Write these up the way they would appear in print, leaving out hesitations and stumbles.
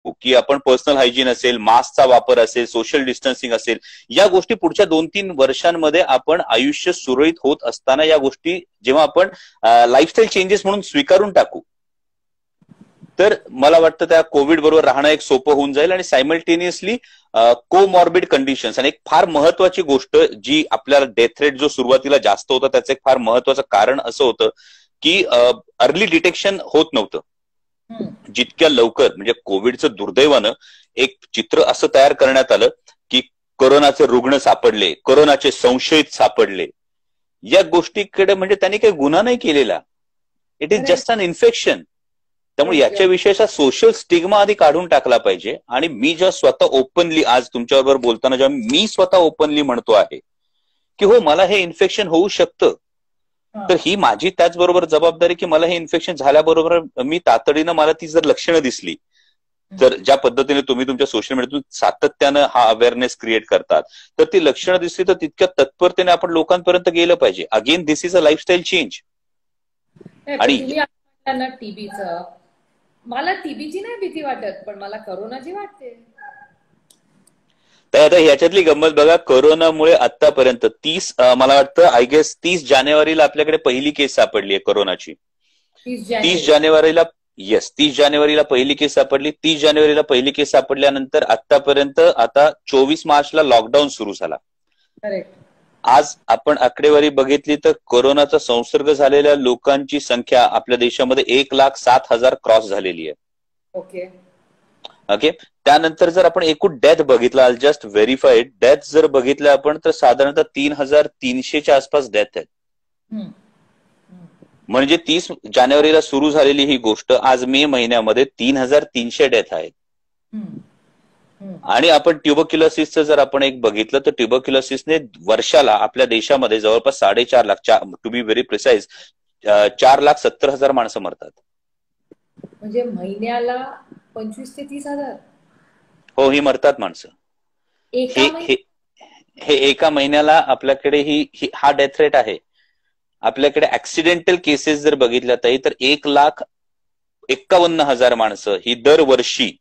की आपण personal hygiene असेल, मास्कचा वापर असेल, सोशल डिस्टन्सिंग असेल, या गोष्टी पुढच्या 2-3 वर्षांमध्ये आपण आयुष्य सुरळीत होत असताना या गोष्टी जेव्हा आपण लाईफस्टाईल चेंजेस म्हणून स्वीकारून टाकू, तर मला वाटतं त्या कोविड बरोबर राहणं एक सोपं होऊन जाईल. आणि सायमल्टेनियसली कोमॉर्बिड कंडिशन्स, आणि एक फार महत्वाची गोष्ट जी आपल्याला डेथ रेट जो सुरुवातीला जास्त होता त्याचं एक फार महत्वाचं कारण असं होतं की अर्ली डिटेक्शन होत नव्हतं. जितक्या लवकर, म्हणजे कोविडचं दुर्दैवानं एक चित्र असं तयार करण्यात आलं की कोरोनाचे रुग्ण सापडले, कोरोनाचे संशयित सापडले, या गोष्टीकडे म्हणजे त्यांनी काही गुन्हा नाही केलेला, it is just an infection. त्यामुळे याच्याविषयी सोशल स्टिग्मा आधी काढून टाकला पाहिजे. आणि मी जेव्हा स्वतः ओपनली आज तुमच्याबरोबर बोलताना जेव्हा मी स्वतः ओपनली म्हणतो आहे की हो मला हे इन्फेक्शन होऊ शकतं, तर ही माझी त्याचबरोबर जबाबदारी की मला हे इन्फेक्शन झाल्याबरोबर मी तातडीनं मला ती जर लक्षणं दिसली, तर ज्या पद्धतीने तुम्ही तुमच्या सोशल मीडियातून सातत्यानं हा अवेअरनेस क्रिएट करतात, तर ती लक्षणं दिसली तर तितक्या तत्परतेने आपण लोकांपर्यंत गेलं पाहिजे. Again this is a lifestyle change. आणि टीबीचं, मला टीबीची नाही भीती वाटत, पण मला करोनाची वाटते. तर आता ह्याच्यातली गंमत बघा, कोरोनामुळे आतापर्यंत 30 मला वाटतं आय गेस 30 जानेवारीला आपल्याकडे पहिली केस सापडली आहे कोरोनाची. 30 जानेवारीला, येस 30 जानेवारीला पहिली केस सापडली. 30 जानेवारीला पहिली केस सापडल्यानंतर आतापर्यंत आता 24 मार्चला लॉकडाऊन सुरू झाला. आज आपण आकडेवारी बघितली तर कोरोनाचा संसर्ग झालेल्या लोकांची संख्या आपल्या देशामध्ये 1,07,000 क्रॉस झालेली आहे. ओके. त्यानंतर जर आपण एकूण डेथ बघितला, जस्ट व्हेरीफाईड डेथ जर बघितल्या आपण, तर साधारणतः 3,300च्या आसपास डेथ आहेत. म्हणजे 30 जानेवारीला सुरू झालेली ही गोष्ट आज मे महिन्यामध्ये 3,300 डेथ आहेत. आणि आपण ट्युबरक्युलोसिसचं जर आपण एक बघितलं तर ट्युबरक्युलोसिसने वर्षाला आपल्या देशामध्ये जवळपास 4.5 lakh, to be very precise 4,70,000 माणसं मरतात. म्हणजे महिन्याला 25 ते 30,000. हो, ही मरतात माणसं. हे एका महिन्याला आपल्याकडे हा डेथ रेट आहे. आपल्याकडे ऍक्सिडेंटल केसेस जर बघितल्या तर 1,51,000 माणसं ही दरवर्षी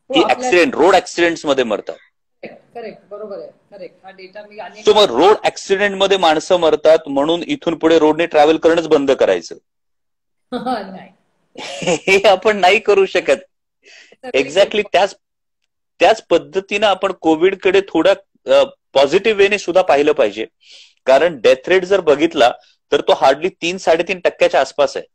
ही ऍक्सिडेंट, रोड ऍक्सिडेंट्स मध्ये मरतात. करेक्ट, बरोबर आहे, करेक्ट. हा डेटा मी सो मग रोड ऍक्सिडेंट मध्ये माणसं मरतात म्हणून इथून पुढे रोडने ट्रॅव्हल करणंच बंद करायचं नाही, हे आपण नाही करू शकत. एक्झॅक्टली त्याच पद्धतीनं आपण कोविडकडे थोडा पॉझिटिव्ह वेने सुद्धा पाहिलं पाहिजे. कारण डेथ रेट जर बघितला तर तो हार्डली 3-3.5% आसपास आहे.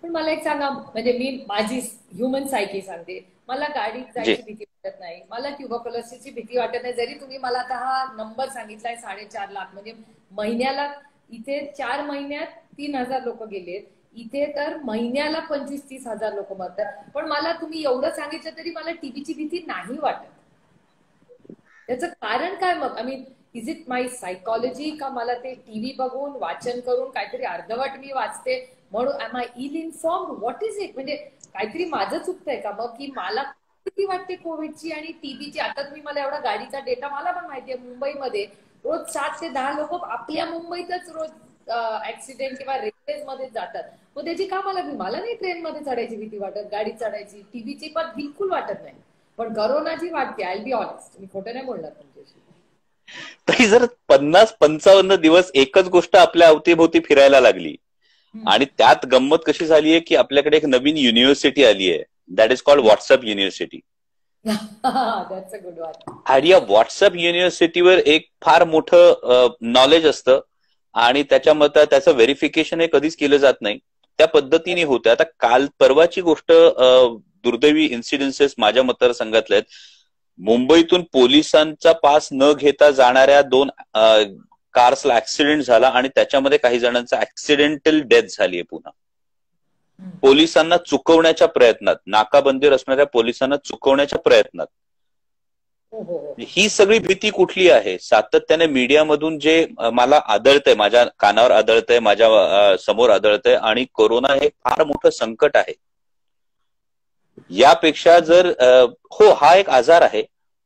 पण मला एक सांगा, म्हणजे मी माझी ह्युमन सायकी सांगते, मला गाडीत जायची भीती वाटत नाही, मला ट्युबरक्युलोसिसची भीती वाटत नाही. जरी तुम्ही मला आता हा नंबर सांगितलाय 4.5 लाख, म्हणजे महिन्याला इथे 4 महिन्यात 3,000 लोक गेलेत, इथे तर महिन्याला 25-30,000 लोक मरतात. पण मला तुम्ही एवढं सांगितलं तरी मला टीबीची भीती नाही वाटत. त्याचं कारण काय मग? I mean, is it my psychology, का मला ते टीव्ही बघून, वाचन करून काहीतरी अर्धवट मी वाचते म्हणून am I ill informed, what is it? म्हणजे काहीतरी माझं चुकतंय का मग, की मला किती वाटते कोविडची आणि टीबीची? आता तुम्ही मला एवढा गाडीचा डेटा, मला पण माहितीये मुंबईमध्ये रोज 7 ते 10 लोक आपल्या मुंबईतच रोज ऍक्सिडेंट किंवा रेल्वेज मध्ये जातात. मग त्याची का मला नाही ट्रेन मध्ये चढायची भीती वाटत, गाडीत चढायची. टीबीची पण बिलकुल वाटत नाही, पण करोनाची वाटते. आय बी ऑनेस्ट, मी खोटं नाही बोलणार तुमच्याशी. तरी जर 50-55 दिवस एकच गोष्ट आपल्या अवतीभोवती फिरायला लागली, आणि त्यात गंमत कशी झाली आहे की आपल्याकडे एक नवीन युनिव्हर्सिटी आली आहे, that is called WhatsApp university. आणि या व्हॉट्सअप युनिव्हर्सिटीवर एक फार मोठं नॉलेज असतं आणि त्याच्यामध्ये त्याचं व्हेरिफिकेशन हे कधीच केलं जात नाही. त्या पद्धतीने होतं. आता काल परवाची गोष्ट, दुर्दैवी इन्सिडेन्सेस माझ्या मतदारसंघातले आहेत. मुंबईतून पोलिसांचा पास न घेता जाणाऱ्या 2 कार्सला ऍक्सिडेंट झाला आणि त्याच्यामध्ये काही जणांचा ऍक्सिडेंटल डेथ झाली आहे. पुन्हा पोलिसांना चुकवण्याच्या प्रयत्नात, नाकाबंदीवर असणाऱ्या पोलिसांना चुकवण्याच्या प्रयत्नात. ही सगळी भीती कुठली आहे? सातत्याने मीडियामधून जे मला आढळतंय, माझ्या कानावर आढळतंय, माझ्या समोर आढळतंय, आणि कोरोना हे फार मोठं संकट आहे. यापेक्षा जर हो हा एक आजार आहे,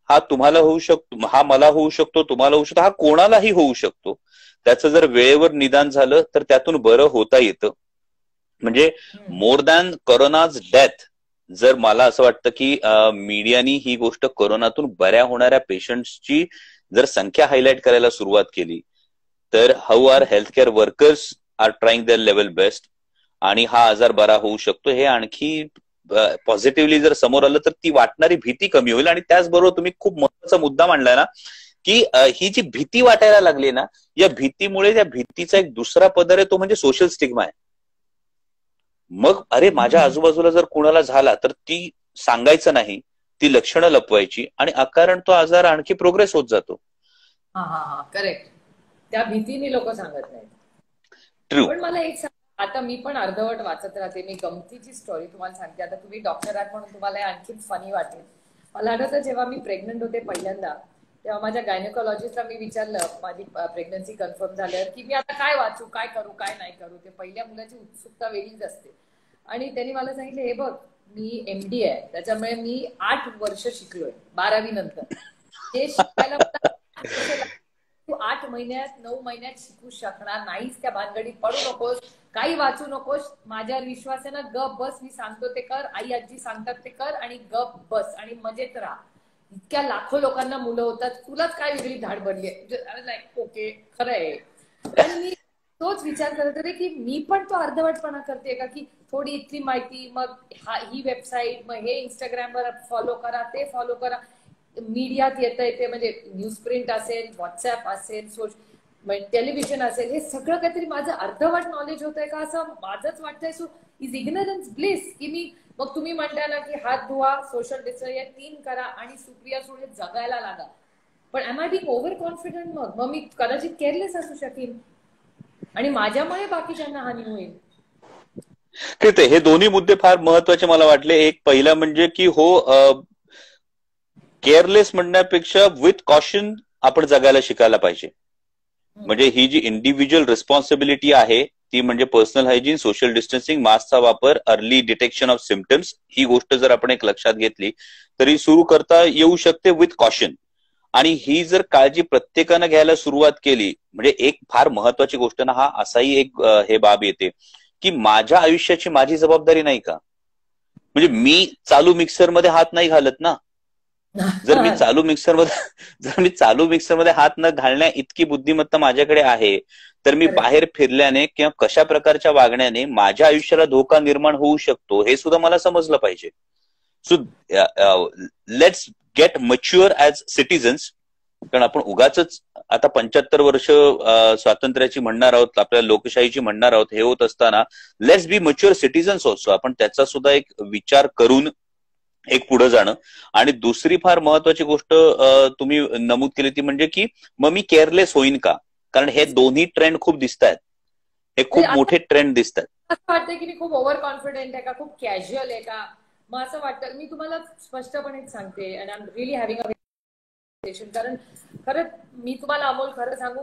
हा तुम्हाला होऊ शकतो, हा मला होऊ शकतो, तुम्हाला होऊ शकतो, हा कोणालाही होऊ शकतो. त्याचं जर वेळेवर निदान झालं तर त्यातून बरं होता येतं. म्हणजे मोर दॅन कोरोनाज डेथ, जर मला असं वाटतं की मीडियानी ही गोष्ट कोरोनातून बऱ्या होणाऱ्या पेशंट्सची जर संख्या हायलाइट करायला सुरुवात केली तर how are healthcare workers are trying their level best आणि हा आजार बरा होऊ शकतो हे आणखी पॉझिटिव्हली जर समोर आलं तर ती वाटणारी भीती कमी होईल. आणि त्याचबरोबर तुम्ही खूप महत्वाचा मुद्दा मांडलाय ना की ही जी भीती वाटायला लागली ना, या भीतीमुळे त्या भीतीचा एक दुसरा पदर आहे तो म्हणजे सोशल स्टिग्मा आहे. मग अरे माझ्या आजूबाजूला जर कुणाला झाला तर ती सांगायचं नाही, ती लक्षणं लपवायची आणि अकारण तो आजार आणखी प्रोग्रेस होत जातो. करेक्ट. त्या भीतीने लोक सांगत नाहीत. ट्रू. पण मला एक आता मी पण अर्धवट वाचत राहते. मी गमतीची स्टोरी तुम्हाला सांगते. आता तुम्ही डॉक्टर आहात म्हणून तुम्हाला आणखी फनी वाटेल. मला आठवतं जेव्हा मी प्रेग्नंट होते पहिल्यांदा तेव्हा माझ्या गायनेकोलॉजिस्टला मी विचारलं माझी प्रेग्नन्सी कन्फर्म झाल्यावर की मी आता काय वाचू, काय करू, काय नाही करू. ते पहिल्या मुलाची उत्सुकता वेगळीच असते. आणि त्यांनी मला सांगितलं हे बघ मी MD आहे त्याच्यामुळे मी 8 वर्ष शिकलोय 12वी नंतर. हे शिकायला तू 8 महिन्यात 9 महिन्यात शिकू शकणार नाहीस. त्या भानगडीत पडू नकोस, काही वाचू नकोस. माझ्यावर विश्वास आहे ना, गप बस. मी सांगतो ते कर, आई आजी सांगतात ते कर आणि गप बस आणि मजेत राहा. इतक्या लाखो लोकांना मुलं होतात, तुलाच काय वेगळी धाड बनली आहे. ओके खरं आहे. आणि मी तोच विचार करत होते की मी पण तो अर्धवटपणा करते का की थोडी इथली माहिती, मग ही वेबसाईट, मग हे इंस्टाग्रामवर फॉलो करा, ते फॉलो करा. मीडियात येतं ते म्हणजे न्यूज प्रिंट असेल, व्हॉट्सअप असेल, टेलिव्हिजन असेल, हे सगळं काहीतरी माझं अर्धवट नॉलेज होत आहे का असं माझंच वाटतंय. सो इज इग्नरन्स ब्लिस की मी मग तुम्ही म्हणता ना की हात धुवा, सोशल डिस्टन्स 3 करा आणि सुप्रिया सुळे जगायला लागा. पण am I being over confident? मग मी कदाचित केअरलेस असू शकेन आणि माझ्यामुळे बाकीच्यांना हानी होईल. हे दोन्ही मुद्दे फार महत्वाचे मला वाटले. एक पहिला म्हणजे की केअरलेस म्हणण्यापेक्षा विथ कॉशन आपण जगायला शिकायला पाहिजे. म्हणजे ही जी इंडिव्हिज्युअल रिस्पॉन्सिबिलिटी आहे ती म्हणजे पर्सनल हायजीन, सोशल डिस्टन्सिंग, मास्कचा वापर, अर्ली डिटेक्शन ऑफ सिम्पटम्स, ही गोष्ट जर आपण एक लक्षात घेतली तरी सुरू करता येऊ शकते विथ कॉशन. आणि ही जर काळजी प्रत्येकानं घ्यायला सुरुवात केली म्हणजे एक फार महत्वाची गोष्ट ना, हा असाही एक हे बाब येते की माझ्या आयुष्याची माझी जबाबदारी नाही का. म्हणजे मी चालू मिक्सरमध्ये हात नाही घालत ना. जर मी चालू मिक्सरमध्ये हात न घालण्या इतकी बुद्धिमत्ता माझ्याकडे आहे तर मी बाहेर फिरल्याने किंवा कशा प्रकारच्या वागण्याने माझ्या आयुष्याला धोका निर्माण होऊ शकतो हे सुद्धा मला समजलं पाहिजे. So let's get mature as citizens. कारण आपण उगाच आता 75 वर्ष स्वातंत्र्याची म्हणणार आहोत, आपल्या लोकशाहीची म्हणणार आहोत. हे होत असताना let's be mature citizens also. आपण त्याचा सुद्धा एक विचार करून एक पुढे जाणं. आणि दुसरी फार महत्वाची गोष्ट तुम्ही नमूद केली ती म्हणजे की मग मी केअरलेस होईन का. कारण हे दोन्ही ट्रेंड खूप दिसत आहेत, हे खूप मोठे ट्रेंड दिसत आहेत. असं वाटतं की मी खूप ओव्हर कॉन्फिडंट आहे का, खूप कॅज्युअल आहे का. मग असं वाटतं मी तुम्हाला स्पष्टपणे सांगते and I am really having a conversation. कारण खरंच मी तुम्हाला अमोल खरं सांगू,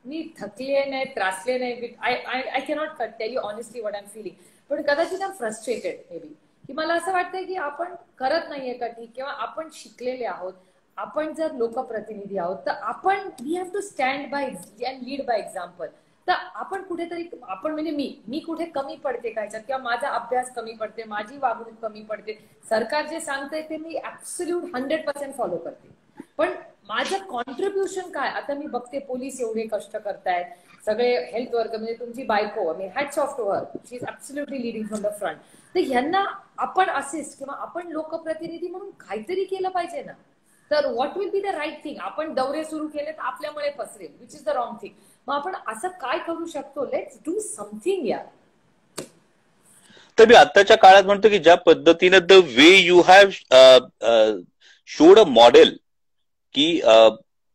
मी थकले नाही, त्रासले नाही. I cannot tell you honestly what I am feeling. पण कदाचित I am frustrated maybe की मला असं वाटतंय की आपण करत नाहीये का ठीक, किंवा आपण शिकलेले आहोत, आपण जर लोकप्रतिनिधी आहोत तर आपण we have to stand by and lead by example. तर आपण कुठेतरी आपण म्हणजे मी कुठे कमी पडते का ह्याच्यात, किंवा माझा अभ्यास कमी पडते, माझी वागणूक कमी पडते. सरकार जे सांगतंय ते मी ऍब्सोल्यूट 100% फॉलो करते. पण माझं कॉन्ट्रीब्युशन काय. आता मी बघते पोलीस एवढे कष्ट करतायत, सगळे हेल्थ वर्कर म्हणजे तुमची बायको, मी hats off to her, she is absolutely leading from the front. तर ह्यांना आपण असिस्ट किंवा आपण लोकप्रतिनिधी म्हणून काहीतरी केलं पाहिजे ना. तर what will be the right thing. आपण दौरे सुरू केले तर आपल्यामुळे पसरेल, which is the wrong thing. मग आपण असं काय करू शकतो. लेट्स डू समथिंग यार. तर मी आताच्या काळात म्हणतो की ज्या पद्धतीने the way you have showed a model की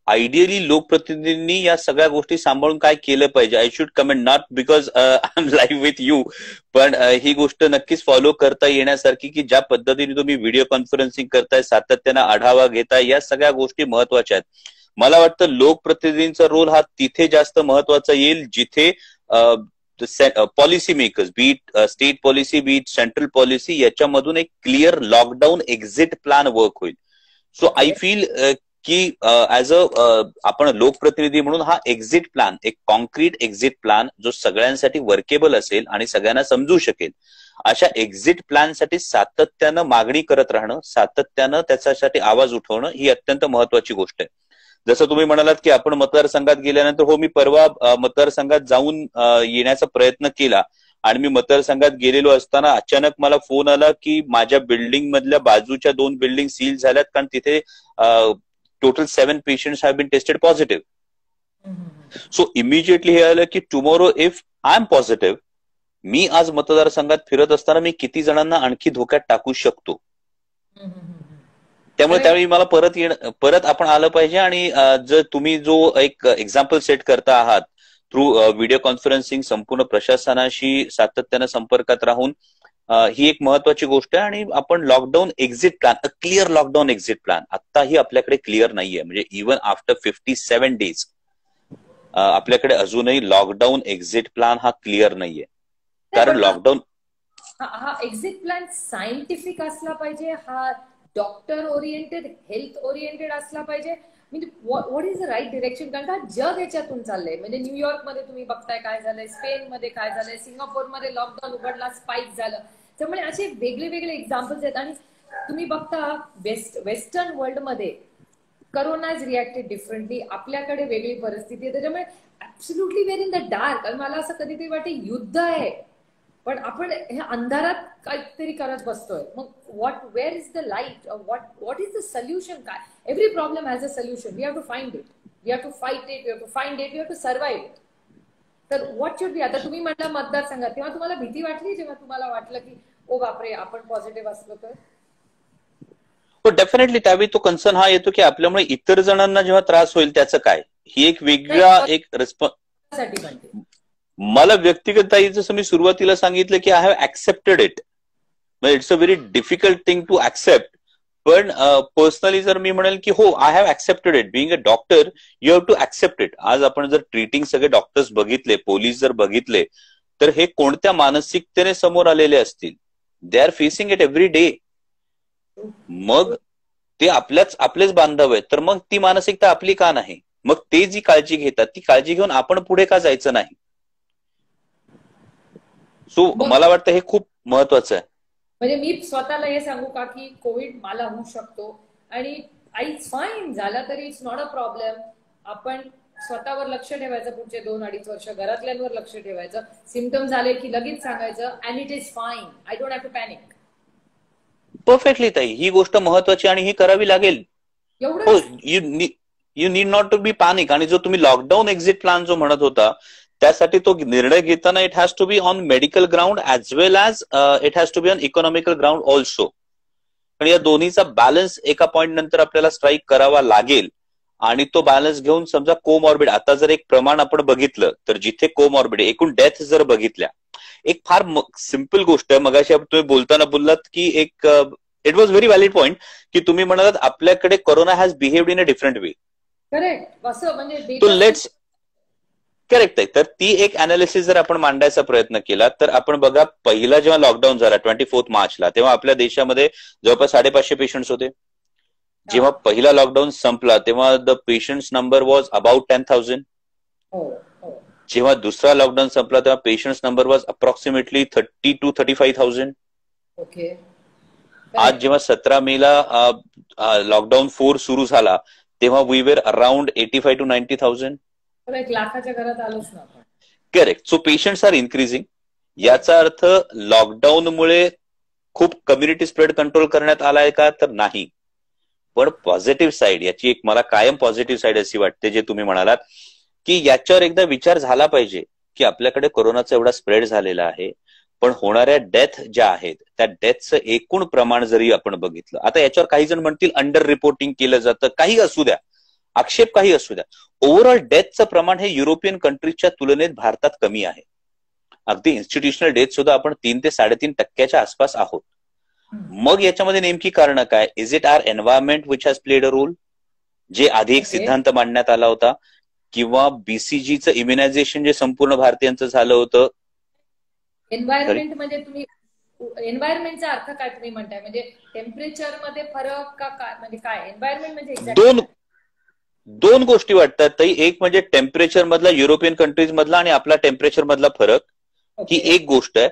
आयडियली लोकप्रतिनिधींनी या सगळ्या गोष्टी सांभाळून काय केलं पाहिजे. I should comment not because I am live with you, पण ही गोष्ट नक्कीच फॉलो करता येण्यासारखी की ज्या पद्धतीने तुम्ही व्हिडिओ कॉन्फरन्सिंग करताय, सातत्यानं आढावा घेताय, या सगळ्या गोष्टी महत्वाच्या आहेत. मला वाटतं लोकप्रतिनिधींचा रोल हा तिथे जास्त महत्वाचा येईल जिथे policy makers, be it state policy, be it central policy, याच्यामधून एक clear lockdown exit plan work होईल. सो आय फील की ऍज आपण लोकप्रतिनिधी म्हणून हा एक्झिट प्लॅन, एक कॉन्क्रीट एक्झिट प्लॅन जो सगळ्यांसाठी वर्केबल असेल आणि सगळ्यांना समजू शकेल अशा एक्झिट प्लॅनसाठी सातत्यानं मागणी करत राहणं, सातत्यानं त्याच्यासाठी आवाज उठवणं ही अत्यंत महत्वाची गोष्ट आहे. जसं तुम्ही म्हणालात की आपण मतदारसंघात गेल्यानंतर, हो, मी परवा मतदारसंघात जाऊन येण्याचा प्रयत्न केला आणि मी मतदारसंघात गेलेलो असताना अचानक मला फोन आला की माझ्या बिल्डिंग मधल्या बाजूच्या 2 बिल्डिंग सील झाल्यात, कारण तिथे total 7 patients have been tested positive. So immediately हे आलं की tomorrow if I am positive, मी आज मतदारसंघात फिरत असताना मी किती जणांना आणखी धोक्यात टाकू शकतो. त्यामुळे त्यावेळी मला परत आपण आलं पाहिजे. आणि जर तुम्ही जो एक एक्झाम्पल सेट करता आहात थ्रू व्हिडिओ कॉन्फरन्सिंग, संपूर्ण प्रशासनाशी सातत्यानं संपर्कात राहून, ही एक महत्वाची गोष्ट आहे. आणि आपण lockdown exit plan, a clear lockdown exit plan आत्ताही आपल्याकडे क्लिअर नाहीये. म्हणजे इव्हन आफ्टर 57 डेज आपल्याकडे अजूनही लॉकडाऊन एक्झिट प्लॅन हा क्लिअर नाहीये. कारण लॉकडाऊन हा एक्झिट प्लॅन सायंटिफिक असला पाहिजे, हा डॉक्टर ओरिएंटेड, हेल्थ ओरिएंटेड असला पाहिजे. म्हणजे what is the right direction. कारण का जग याच्यातून चाललंय. म्हणजे न्यूयॉर्क मध्ये तुम्ही बघताय काय झालंय, स्पेन मध्ये काय झालंय, सिंगापूरमध्ये लॉकडाऊन उघडला, स्पाइक झालं. त्यामुळे असे वेगळे वेगळे एक्झाम्पल्स आहेत. आणि तुम्ही बघता वेस्टर्न वर्ल्ड मध्ये करोना इज रिॲक्टेड डिफरंटली. आपल्याकडे वेगळी परिस्थिती आहे. त्याच्यामुळे absolutely we're in the dark. आणि मला असं कधीतरी वाटते युद्ध आहे, पण आपण हे अंधारात काहीतरी करत बसतोय. मग where is the light, what is the solution. काय every problem has a solution. We have to find it, we have to fight it, we have to find it, we have to survive it. तर what should be. आता तुम्ही म्हटलं मतदारसंघात, तेव्हा तुम्हाला भीती वाटली जेव्हा तुम्हाला वाटलं की ओ बापरे आपण पॉझिटिव्ह असलो तर? हो, डेफिनेटली. त्यावेळी तो कन्सर्न हा येतो की आपल्यामुळे इतर जणांना जेव्हा त्रास होईल त्याचं काय, ही एक वेगळा एक रिस्पॉन्स. मला व्यक्तिगत, जसं मी सुरुवातीला सांगितलं की आय हॅव ऍक्सेप्टेड इट. म्हणजे it's a very difficult thing to accept. पण पर्सनली जर मी म्हणेल की हो, I have accepted it. Being a doctor you have to accept it. आज आपण जर ट्रीटिंग सगळे डॉक्टर्स बघितले, पोलीस जर बघितले, तर हे कोणत्या मानसिकतेने समोर आलेले असतील. They are facing it every day. मग ते आपलेच बांधव आहेत, तर मग ती मानसिकता आपली का नाही? मग ते जी काळजी घेतात ती काळजी घेऊन आपण पुढे का जायचं नाही? सो मला वाटतं हे खूप महत्वाचं आहे. म्हणजे मी स्वतःला हे सांगू का की कोविड मला होऊ शकतो आणि इट्स फाईन, झाला तरी इट्स नॉट अ प्रॉब्लेम. आपण स्वतःवर लक्ष ठेवायचं, पुढचे 2-2.5 वर्ष घरातल्यांवर लक्ष ठेवायचं. सिम्पटम झाले की लगेच सांगायचं and it is fine, I don't have to panic. Perfectly ताई, ही गोष्ट महत्वाची आणि ही करावी लागेल. हो, you need not to be panic. आणि जो तुम्ही लॉकडाऊन एक्झिट प्लॅन जो म्हणत होता, त्यासाठी तो निर्णय घेताना it has to be on medical ground as well as it has to be on economical ground also. पण या दोन्हीचा बॅलन्स एका पॉइंट नंतर आपल्याला स्ट्राईक करावा लागेल. आणि तो बॅलन्स घेऊन समजा कोमॉर्बिड, आता जर एक प्रमाण आपण बघितलं तर जिथे कोमॉर्बिड, एकूण डेथ जर बघितल्या, एक फार सिम्पल गोष्ट आहे. मगाशी तुम्ही बोलताना बोललात की एक it was very valid point की तुम्ही म्हणालात आपल्याकडे corona has behaved in a different way. Correct. असं म्हणजे तो लेट्स करेक्ट आहे. तर ती एक अनालिसिस जर आपण मांडायचा प्रयत्न केला तर आपण बघा, पहिला जेव्हा लॉकडाऊन झाला 24 मार्चला, तेव्हा आपल्या देशामध्ये जवळपास 550 पेशंट्स होते. जेव्हा पहिला लॉकडाऊन संपला तेव्हा the patients number was about 10,000. जेव्हा दुसरा लॉकडाऊन संपला तेव्हा patients number was approximately 30 to 35,000. Okay. आज जेव्हा 17 मेला लॉकडाऊन 4 सुरू झाला तेव्हा वी वेर अराउंड 85 to 90,000. 1 लाखाच्या घरात आलोच ना आपण. Correct. So patients are increasing. याचा अर्थ लॉकडाऊनमुळे खूप कम्युनिटी स्प्रेड कंट्रोल करण्यात आलाय का? तर नाही. पण पॉझिटिव्ह साईड, याची एक मला कायम पॉझिटिव्ह साईड अशी वाटते, जे तुम्ही म्हणालात की याच्यावर एकदा विचार झाला पाहिजे की आपल्याकडे कोरोनाचा एवढा स्प्रेड झालेला आहे, पण होणाऱ्या डेथ ज्या आहेत त्या डेथचं एकूण प्रमाण जरी आपण बघितलं, आता याच्यावर काही जण म्हणतील अंडर रिपोर्टिंग केलं जातं, काही असू द्या, आक्षेप काही असू द्या, ओव्हरऑल डेथचं प्रमाण हे युरोपियन कंट्रीजच्या तुलनेत भारतात कमी आहे. अगदी इन्स्टिट्यूशनल डेथ सुद्धा आपण 3 ते 3.5% आसपास आहोत. मग याच्यामध्ये नेमकी कारण काय? Is it our environment which has played a role, जे आधी एक सिद्धांत मांडण्यात आला होता, किंवा बीसीजीचं इम्युनायझेशन जे संपूर्ण भारतीयांचं झालं होतं? एन्व्हायरमेंट म्हणजे तुम्ही एन्व्हायरमेंटचा अर्थ काय तुम्ही म्हणताय? म्हणजे टेम्परेचर मध्ये फरक का काय? म्हणजे काय एन्व्हायरमेंट म्हणजे? दोन गोष्टी वाटतात ताई. एक म्हणजे टेम्परेचर मधला, युरोपियन कंट्रीज मधला आणि आपला टेम्परेचर मधला फरक, ही एक गोष्ट आहे.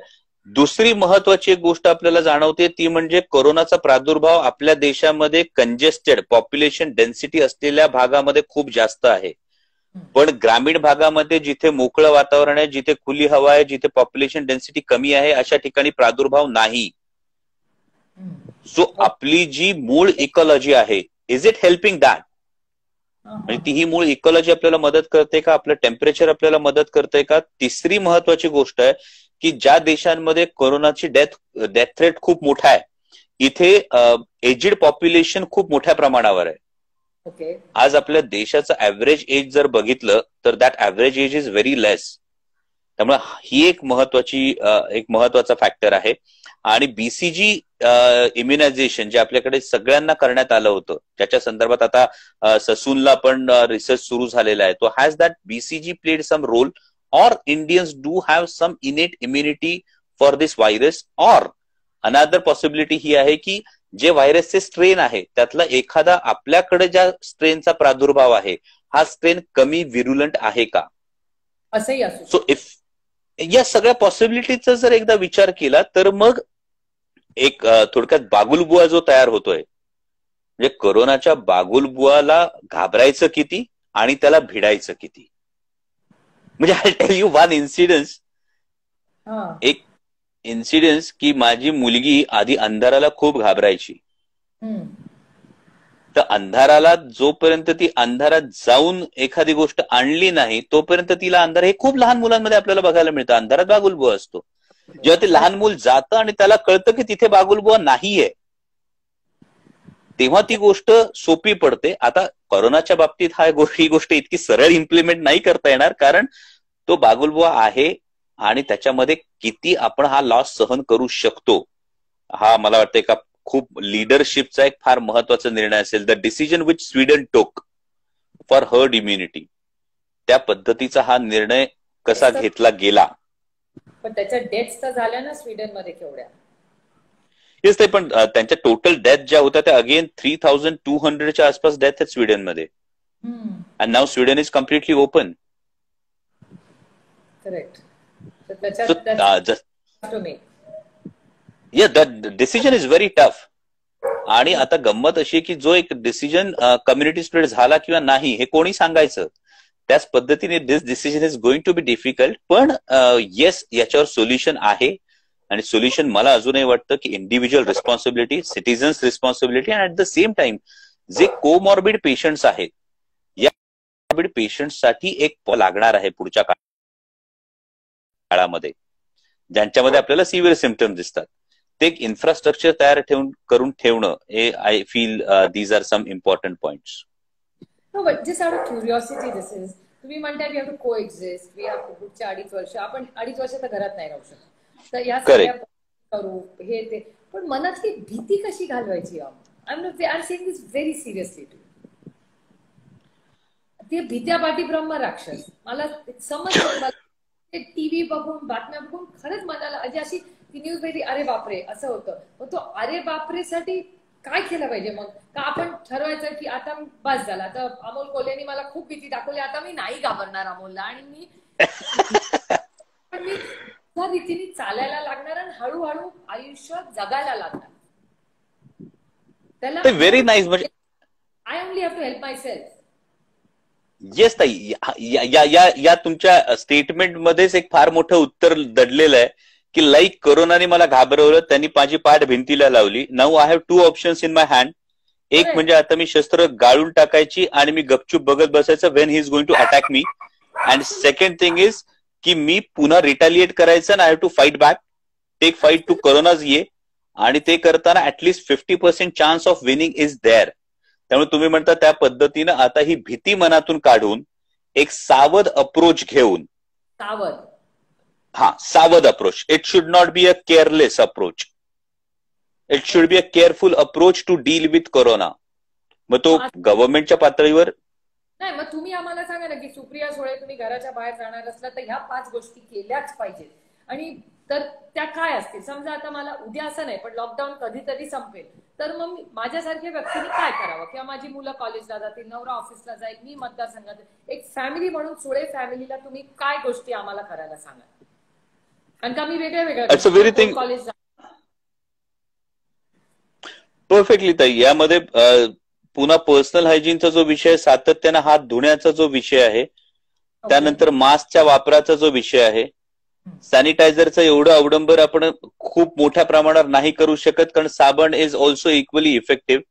दुसरी महत्वाची एक गोष्ट आपल्याला जाणवते ती म्हणजे कोरोनाचा प्रादुर्भाव आपल्या देशामध्ये कंजेस्टेड पॉप्युलेशन डेन्सिटी असलेल्या भागामध्ये खूप जास्त आहे. पण ग्रामीण भागामध्ये जिथे मोकळं वातावरण आहे, जिथे खुली हवा आहे, जिथे पॉप्युलेशन डेन्सिटी कमी आहे, अशा ठिकाणी प्रादुर्भाव नाही. सो आपली जी मूळ इकॉलॉजी आहे, इज इट हेल्पिंग दॅट? म्हणजे ती ही मूळ इकॉलॉजी आपल्याला मदत करते का? आपलं टेम्परेचर आपल्याला मदत करते का? तिसरी महत्वाची गोष्ट आहे की ज्या देशांमध्ये कोरोनाची डेथ रेट खूप मोठा आहे, इथे एजेड पॉप्युलेशन खूप मोठ्या प्रमाणावर आहे. आज आपल्या देशाचं ऍव्हरेज एज जर बघितलं तर that average age is very less. त्यामुळे ही एक महत्वाचा फॅक्टर आहे. आणि बीसीजी इम्युनायझेशन जे आपल्याकडे सगळ्यांना करण्यात आलं होतं, ज्याच्या संदर्भात आता ससूनला पण रिसर्च सुरू झालेला आहे, तो has that BCG played some role or Indians do have some innate immunity for this virus, or another possibility ही आहे की जे व्हायरसचे स्ट्रेन आहे त्यातला एखादा आपल्याकडे ज्या स्ट्रेनचा प्रादुर्भाव आहे हा स्ट्रेन कमी व्हिरुलंट आहे का, असंही असू. सो इफ या सगळ्या पॉसिबिलिटीचा जर एकदा विचार केला तर मग एक थोडक्यात बागुलबुवा जो तयार होतोय, म्हणजे कोरोनाच्या बागुलबुवाला घाबरायचं किती आणि त्याला भिडायचं किती. म्हणजे I tell you one incidence, एक इन्सिडन्स की माझी मुलगी आधी अंधाराला खूप घाबरायची. तर अंधाराला जोपर्यंत ती अंधारात जाऊन एखादी गोष्ट आणली नाही तोपर्यंत तिला अंधार, हे खूप लहान मुलांमध्ये आपल्याला बघायला मिळतं, अंधारात बागुलबुवा असतो. जेव्हा ते लहान मूल जातं आणि त्याला कळतं की तिथे बागुलबुवा नाहीये, तेव्हा ती गोष्ट सोपी पडते. आता कोरोनाच्या बाबतीत ही गोष्ट इतकी सरळ इम्प्लिमेंट नाही करता येणार, कारण तो बागुलबुवा आहे आणि त्याच्यामध्ये किती आपण हा लॉस सहन करू शकतो, हा मला वाटतं एका खूप लिडरशिपचा एक फार महत्वाचा निर्णय असेल. द डिसिजन विच स्वीडन टोक फॉर हर्ड इम्युनिटी, त्या पद्धतीचा हा निर्णय कसा घेतला गेला. पण त्याच्या डेथ्स तर झाल्या ना स्वीडनमध्ये केवढ्या. येस, ते पण त्यांच्या टोटल डेथ ज्या होत्या त्या अगेन 3200च्या आसपास डेथ आहेत स्वीडनमध्ये. And now Sweden is completely open. Correct. The decision is very tough. आणि आता गंमत अशी की जो एक डिसिजन कम्युनिटी स्प्रेड झाला किंवा नाही हे कोणी सांगायचं, त्याच पद्धतीने this decision is going to be difficult. पण येस, याच्यावर सोल्युशन आहे. आणि सोल्युशन मला अजूनही वाटतं की इंडिव्हिज्युअल रिस्पॉन्सिबिलिटी, सिटीजन्स रिस्पॉन्सिबिलिटी, आणि ऍट द सेम टाइम जे कोमॉर्बिड पेशंट्स आहेत, या कोमॉर्बिड पेशंट्ससाठी एक लागणार आहे पुढच्या काळामध्ये, ज्यांच्यामध्ये आपल्याला सिव्हिअर सिम्पटम्स दिसतात. ते एक इन्फ्रास्ट्रक्चर तयार करून ठेवणं, हे I feel these are some important points. No, but just out of curiosity, this is, तुम्ही म्हणताय we have to coexist, we have पुढच्या 2.5 वर्ष, आपण 2.5 वर्ष तर घरात नाही राहू शकत, तर या सगळ्या करू हे ते, पण मनातली भीती कशी घालवायची. I am saying this very seriously too. ते भीत्यापाठी ब्रह्म राक्षस मला समजतं. टीव्ही बघून बातम्या बघून खरंच मनाला अशी ती न्यूज बघितली, अरे बापरे असं होतं. मग तो अरे बापरे साठी काय केलं पाहिजे मग? का आपण ठरवायचं की आता बस झाला, आता अमोल कोल्हेनी मला खूप भीती दाखवली, आता मी नाही घाबरणार अमोलला, आणि मी त्या रीतीने चालायला लागणार आणि हळूहळू आयुष्य जगायला लागणार. त्याला व्हेरी नाईस. म्हणजे I only have to help myself. Yes ताई, या तुमच्या स्टेटमेंटमध्येच एक फार मोठं उत्तर दडलेलं आहे की लाईक कोरोनाने मला घाबरवलं, त्यांनी माझी पाठ भिंतीला लावली. Now I have 2 options in my hand. एक म्हणजे आता मी शस्त्र गाळून टाकायची आणि मी गपचूप बघत बसायचं when he is going to attack me. And second thing is की मी पुन्हा रिटॅलिएट करायचं आणि I have to fight back, take fight to corona's ये. आणि ते करताना at least 50% chance of winning is there. त्यामुळे तुम्ही म्हणता त्या पद्धतीनं आता ही भीती मनातून काढून एक सावध अप्रोच घेऊन, सावध approach. It should not be a careless approach, it should be a careful approach to deal with corona. मग तो गव्हर्नमेंटच्या पातळीवर नाही. मग तुम्ही आम्हाला सांगा ना की सुप्रिया सुळे, तुम्ही घराच्या बाहेर जाणार असला तर ह्या 5 गोष्टी केल्याच पाहिजेत, आणि तर त्या काय असतील? समजा आता मला उद्या असं नाही, पण लॉकडाऊन कधीतरी संपेल, तर मग माझ्यासारख्या व्यक्तीने काय करावं? किंवा माझी मुलं कॉलेजला जातील, नवरा ऑफिसला जाईल, मी मतदारसंघात, एक फॅमिली म्हणून सुळे फॅमिलीला तुम्ही काय गोष्टी आम्हाला करायला सांगा? कारण का मी वेगळ्या it's a very thing college perfectly ताई. यामध्ये पुन्हा पर्सनल हायजीनचा जो विषय, सातत्याने हात धुण्याचा जो विषय आहे, त्यानंतर मास्कच्या वापराचा जो विषय आहे, सॅनिटायझरचं एवढं अवडंबर आपण खूप मोठ्या प्रमाणावर नाही करू शकत, कारण साबण इज ऑल्सो इक्वली इफेक्टिव्ह.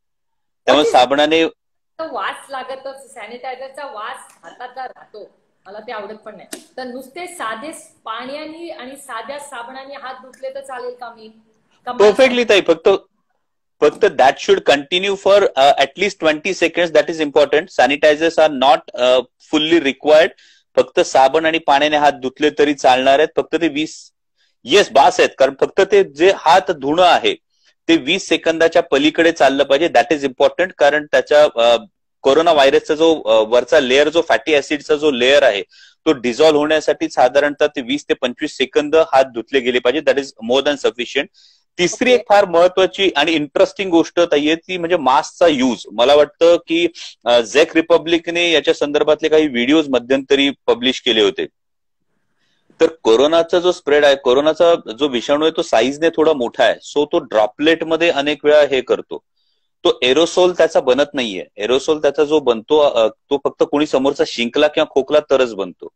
त्यामुळे साबणाने वास लागत, सॅनिटायझरचा वास हाताचा राहतो, मला ते आवडत पण नाही. तर नुसते साधे पाण्याने आणि साध्या साबणाने हात धुतले तर चालेल का? मी परफेक्टली ताई. फक्त that should continue for at least 20 seconds. That is important. Sanitisers are not fully required. फक्त साबण आणि पाण्याने हात धुतले तरी चालणार आहेत. फक्त ते 20 येस बास आहेत. कारण फक्त ते जे हात धुणं आहे ते 20 सेकंदाच्या पलीकडे चाललं पाहिजे. That is important. कारण त्याच्या कोरोना व्हायरसचा जो वरचा लेअर, जो फॅटी ऍसिडचा जो लेअर आहे, तो डिझॉल्व्ह होण्यासाठी साधारणतः ते 20 ते 25 सेकंद हात धुतले गेले पाहिजे. That is more than sufficient. तिसरी एक फार महत्वाची आणि इंटरेस्टिंग गोष्ट आहे ती म्हणजे मास्कचा यूज. मला वाटतं की झेक रिपब्लिकने याच्या संदर्भातले काही व्हिडिओज मध्यंतरी पब्लिश केले होते. तर कोरोनाचा जो स्प्रेड आहे, कोरोनाचा जो विषाणू आहे, तो साईजने थोडा मोठा आहे. सो तो ड्रॉपलेटमध्ये अनेक वेळा हे करतो. तो एरोसोल त्याचा बनत नाहीये. एरोसोल त्याचा जो बनतो तो फक्त कोणी समोरचा शिंकला किंवा खोकला तरच बनतो.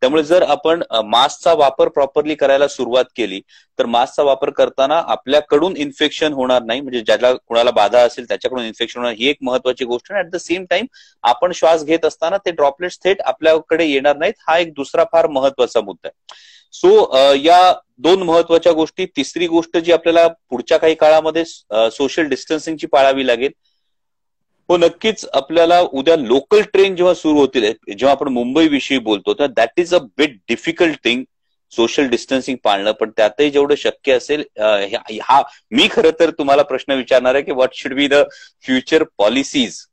त्यामुळे जर आपण मास्कचा वापर प्रॉपरली करायला सुरुवात केली तर मास्कचा वापर करताना आपल्याकडून इन्फेक्शन होणार नाही, म्हणजे ज्याला कुणाला बाधा असेल त्याच्याकडून इन्फेक्शन होणार, ही एक महत्वाची गोष्ट आहे. ऍट द सेम टाइम आपण श्वास घेत असताना ते ड्रॉपलेट्स थेट आपल्याकडे येणार नाहीत. हा एक दुसरा फार महत्वाचा मुद्दा आहे. सो या दोन महत्वाच्या गोष्टी. तिसरी गोष्ट जी आपल्याला पुढच्या काही काळामध्ये सोशल डिस्टन्सिंगची पाळावी लागेल. हो नक्कीच. आपल्याला उद्या लोकल ट्रेन जेव्हा सुरू होतील, जेव्हा आपण मुंबई विषयी बोलतो, तर that is a bit difficult thing social distancing पाळणं. पण त्यातही जेवढं शक्य असेल, हा मी खरं तर तुम्हाला प्रश्न विचारणार आहे की what should be the future policies.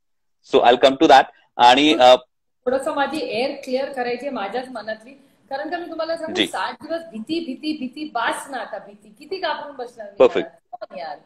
So I come to that. आणि थोडंसं माझी एअर क्लिअर करायची माझ्याच मनातली. कारण का मी तुम्हाला सांगू, 60 दिवस भीती भीती भीती बास ना. आता भीती किती घाबरून बसणार मी यार,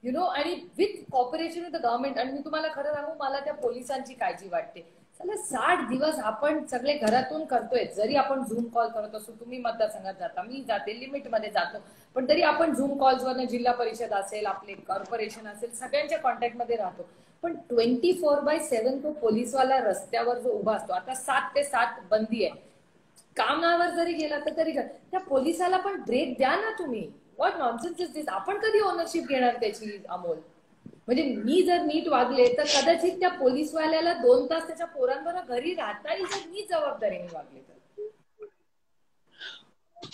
यु नो. आणि with cooperation with the government. आणि मी तुम्हाला खरं सांगू, मला त्या पोलिसांची काळजी वाटते. चला 60 दिवस आपण सगळे घरातून करतोय, जरी आपण झूम कॉल करत असू. तुम्ही मतदारसंघात जाता, मी जाते, लिमिटमध्ये जातो, पण तरी आपण झूम कॉल्सवरनं जिल्हा परिषद असेल, आपले कॉर्पोरेशन असेल, सगळ्यांच्या कॉन्टॅक्टमध्ये राहतो. पण 24/7 तो पोलिसवाला रस्त्यावर जो उभा असतो, आता 7 ते 7 बंदी आहे, कामावर जरी गेला तर तरी त्या पोलिसाला पण ब्रेक द्या ना तुम्ही. व्हॉट नॉनसेन्स इज दिस? आपण कधी ओनरशिप घेणार त्याची, अमोल? म्हणजे मी जर नीट वागले तर कदाचित त्या पोलिसवाल्याला 2 तास त्याच्या पोरांबरोबर घरी राहता येईल, जर मी जबाबदारीने वागले तर.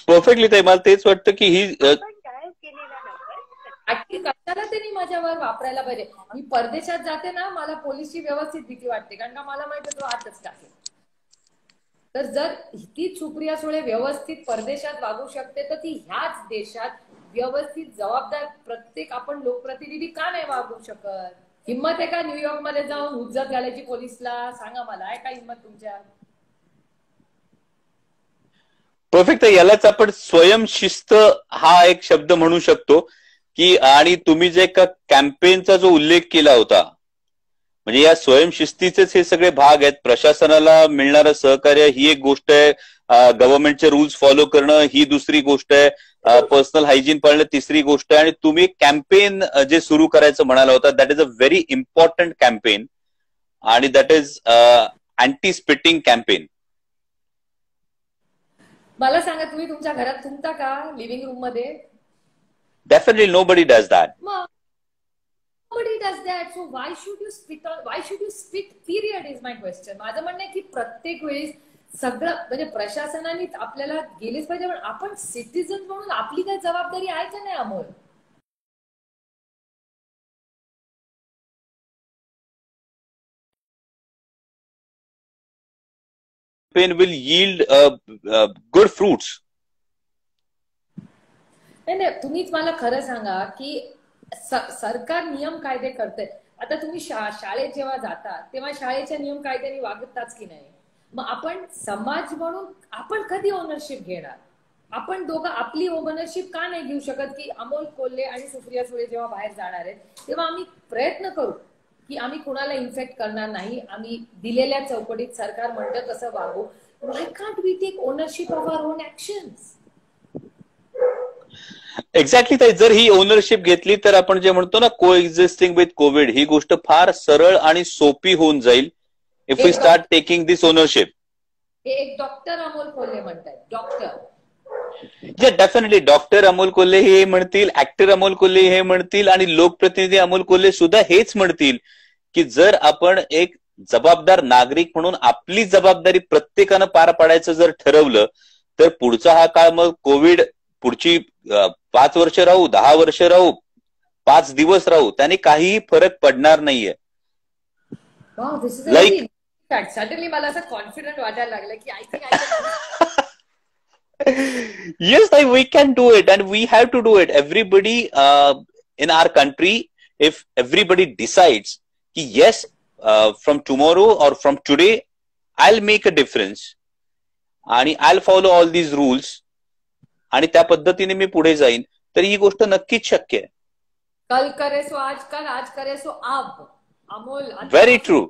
परफेक्टली ताई. मला तेच वाटतं की ही कशाला त्यांनी माझ्यावर वापरायला पाहिजे. मी परदेशात जाते ना, मला पोलिसची व्यवस्थित भीती वाटते, कारण का मला माहिती तो आतच टाकेल. तर जर ती सुप्रिया सुळे व्यवस्थित परदेशात वागू शकते, तर ती ह्याच देशात व्यवस्थित जबाबदार प्रत्येक आपण लोकप्रतिनिधी का नाही वागू शकत? हिंमत आहे का न्यूयॉर्क मध्ये जाऊन हुज्जत घालायची पोलिसला? सांगा मला, आहे का हिंमत तुमच्या? परफेक्ट. यालाच आपण स्वयंशिस्त हा एक शब्द म्हणू शकतो की, आणि तुम्ही जे का कॅम्पेनचा जो उल्लेख केला होता, म्हणजे या स्वयंशिस्तीचेच हे सगळे भाग आहेत. प्रशासनाला मिळणारं सहकार्य ही एक गोष्ट आहे, गव्हर्नमेंटचे रूल्स फॉलो करणं ही दुसरी गोष्ट आहे, पर्सनल हायजीन पाळणं तिसरी गोष्ट आहे. आणि तुम्ही कॅम्पेन जे सुरू करायचं म्हणाला होता, that is a very important campaign, आणि that is anti spitting campaign. मला सांगा, तुम्ही तुमच्या घरात तुमता का लिव्हिंग रूम मध्ये? Definitely nobody does that. Nobody does that. So why should you spit on? Why should you spit? Period is my question. माझं म्हणणं आहे की प्रत्येक वेळेस सगळं म्हणजे प्रशासनाने आपल्याला गेलेच पाहिजे, पण आपण सिटीजन म्हणून आपली काय जबाबदारी आहे का नाही, Amol? will yield good fruits. नाही, तुम्हीच मला खरं सांगा की सरकार नियम कायदे करते. आता तुम्ही शाळेत जेव्हा जाता तेव्हा शाळेच्या नियम कायद्याने वागताच की नाही? मग आपण समाज म्हणून आपण कधी ओनरशिप घेणार? आपण दोघं आपली ओनरशिप का नाही घेऊ शकत की अमोल कोल्हे आणि सुप्रिया सुळे जेव्हा बाहेर जाणार आहेत तेव्हा आम्ही प्रयत्न करू की आम्ही कुणाला इन्फेक्ट करणार नाही, आम्ही दिलेल्या चौकटीत सरकार म्हणतं तसं वागू. Why can't we take ownership of our own actions? Exactly ताई, जर ही ओनरशिप घेतली तर आपण जे म्हणतो ना को एक्झिस्टिंग विथ कोविड, ही गोष्ट फार सरळ आणि सोपी होऊन जाईल if we start taking this ownership. हे एक डॉक्टर अमोल कोल्हे म्हणतात, doctor. Definitely doctor Amol Kolhe हे म्हणतील, ऍक्टर अमोल कोल्हे हे म्हणतील आणि लोकप्रतिनिधी अमोल कोल्हे सुद्धा हेच म्हणतील की जर आपण एक जबाबदार नागरिक म्हणून आपली जबाबदारी प्रत्येकानं पार पाडायचं जर ठरवलं तर पुढचा हा काळ, मग कोविड पुढची 5 वर्ष राहू, 10 वर्ष राहू, 5 दिवस राहू, त्याने काहीही फरक पडणार नाहीये. लाईक सडनली मला असं कॉन्फिडंट वाटायला लागलं की I think yes, we can do it and we have to do it. Everybody in our country, if everybody decides yes, from tomorrow or from today I'll make a difference आणि I'll follow all these rules आणि त्या पद्धतीने मी पुढे जाईन, तर ही गोष्ट नक्कीच शक्य आहे. कल करे सो आज कल, आज करे सो अब. Amol, very true.